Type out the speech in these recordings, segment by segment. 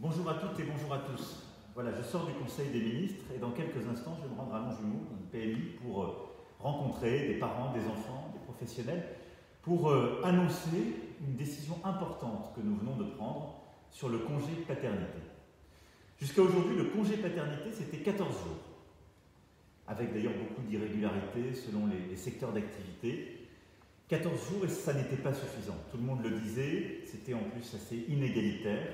Bonjour à toutes et bonjour à tous. Voilà, je sors du Conseil des ministres et dans quelques instants, je vais me rendre à Longjumeau, dans une PMI, pour rencontrer des parents, des enfants, des professionnels, pour annoncer une décision importante que nous venons de prendre sur le congé paternité. Jusqu'à aujourd'hui, le congé paternité, c'était 14 jours, avec d'ailleurs beaucoup d'irrégularités selon les secteurs d'activité. 14 jours et ça n'était pas suffisant. Tout le monde le disait, c'était en plus assez inégalitaire.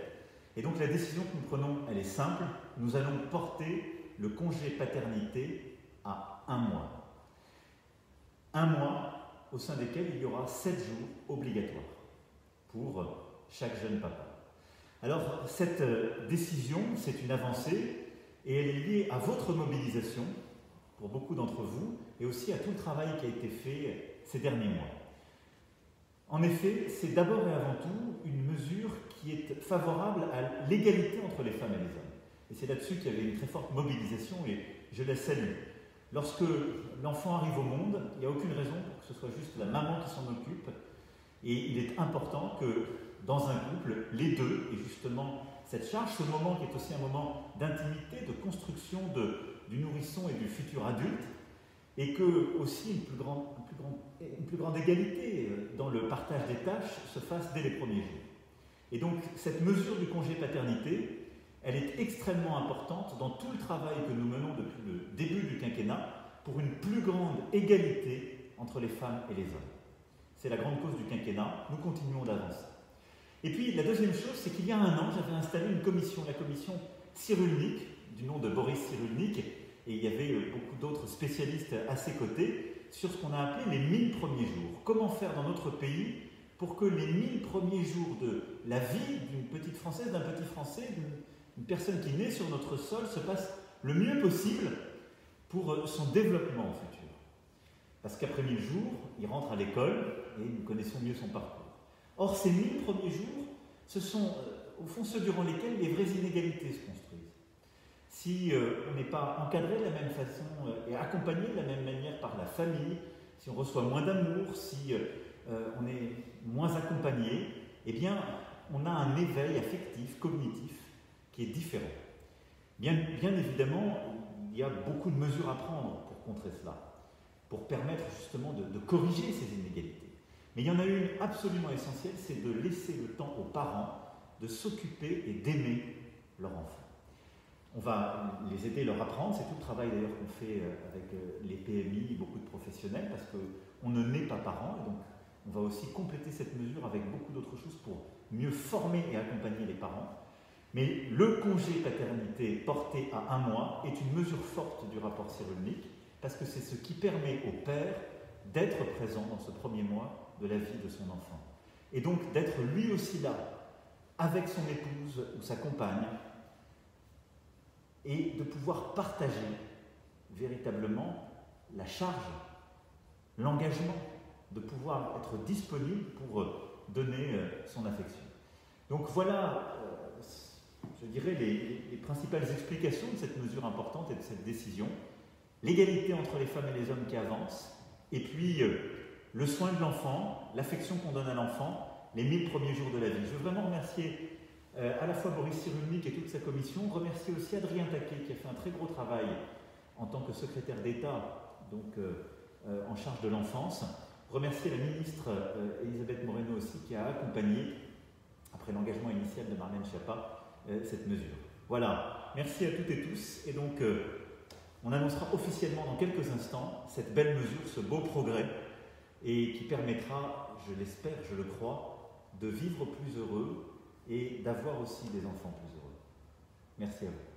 Et donc la décision que nous prenons, elle est simple. Nous allons porter le congé paternité à 1 mois. 1 mois au sein desquels il y aura 7 jours obligatoires pour chaque jeune papa. Alors cette décision, c'est une avancée et elle est liée à votre mobilisation pour beaucoup d'entre vous et aussi à tout le travail qui a été fait ces derniers mois. En effet, c'est d'abord et avant tout une mesure qui est favorable à l'égalité entre les femmes et les hommes. Et c'est là-dessus qu'il y avait une très forte mobilisation et je la salue. Lorsque l'enfant arrive au monde, il n'y a aucune raison pour que ce soit juste la maman qui s'en occupe. Et il est important que dans un couple, les deux aient justement cette charge, ce moment qui est aussi un moment d'intimité, de construction du nourrisson et du futur adulte, et que aussi une plus grande égalité dans le partage des tâches se fasse dès les premiers jours. Et donc cette mesure du congé paternité, elle est extrêmement importante dans tout le travail que nous menons depuis le début du quinquennat pour une plus grande égalité entre les femmes et les hommes. C'est la grande cause du quinquennat, nous continuons d'avancer. Et puis la deuxième chose, c'est qu'il y a 1 an, j'avais installé une commission, la commission Cyrulnik, du nom de Boris Cyrulnik, et il y avait beaucoup d'autres spécialistes à ses côtés, sur ce qu'on a appelé les 1000 premiers jours. Comment faire dans notre pays pour que les 1000 premiers jours de la vie d'une petite Française, d'un petit Français, d'une personne qui naît sur notre sol se passent le mieux possible pour son développement au futur. Parce qu'après 1000 jours, il rentre à l'école et nous connaissons mieux son parcours. Or, ces 1000 premiers jours, ce sont au fond ceux durant lesquels les vraies inégalités se construisent. Si on n'est pas encadré de la même façon et accompagné de la même manière par la famille, si on reçoit moins d'amour, si on est moins accompagné, eh bien, on a un éveil affectif, cognitif, qui est différent. Bien évidemment, il y a beaucoup de mesures à prendre pour contrer cela, pour permettre justement de corriger ces inégalités. Mais il y en a une absolument essentielle, c'est de laisser le temps aux parents de s'occuper et d'aimer leur enfant. On va les aider, leur apprendre, c'est tout le travail d'ailleurs qu'on fait avec les PMI, beaucoup de professionnels, parce qu'on ne naît pas parent, et donc on va aussi compléter cette mesure avec beaucoup d'autres choses pour mieux former et accompagner les parents. Mais le congé paternité porté à 1 mois est une mesure forte du rapport Cyrulnik, parce que c'est ce qui permet au père d'être présent dans ce premier mois de la vie de son enfant. Et donc d'être lui aussi là, avec son épouse ou sa compagne, et de pouvoir partager véritablement la charge, l'engagement, de pouvoir être disponible pour donner son affection. Donc voilà, je dirais, les principales explications de cette mesure importante et de cette décision. L'égalité entre les femmes et les hommes qui avance, et puis le soin de l'enfant, l'affection qu'on donne à l'enfant, les 1000 premiers jours de la vie. Je veux vraiment remercier à la fois Boris Cyrulnik et toute sa commission, remercier aussi Adrien Taquet qui a fait un très gros travail en tant que secrétaire d'État, donc en charge de l'enfance, remercier la ministre Elisabeth Moreno aussi qui a accompagné, après l'engagement initial de Marlène Schiappa, cette mesure. Voilà, merci à toutes et tous, et donc on annoncera officiellement dans quelques instants cette belle mesure, ce beau progrès, et qui permettra, je l'espère, je le crois, de vivre plus heureux et d'avoir aussi des enfants plus heureux. Merci à vous.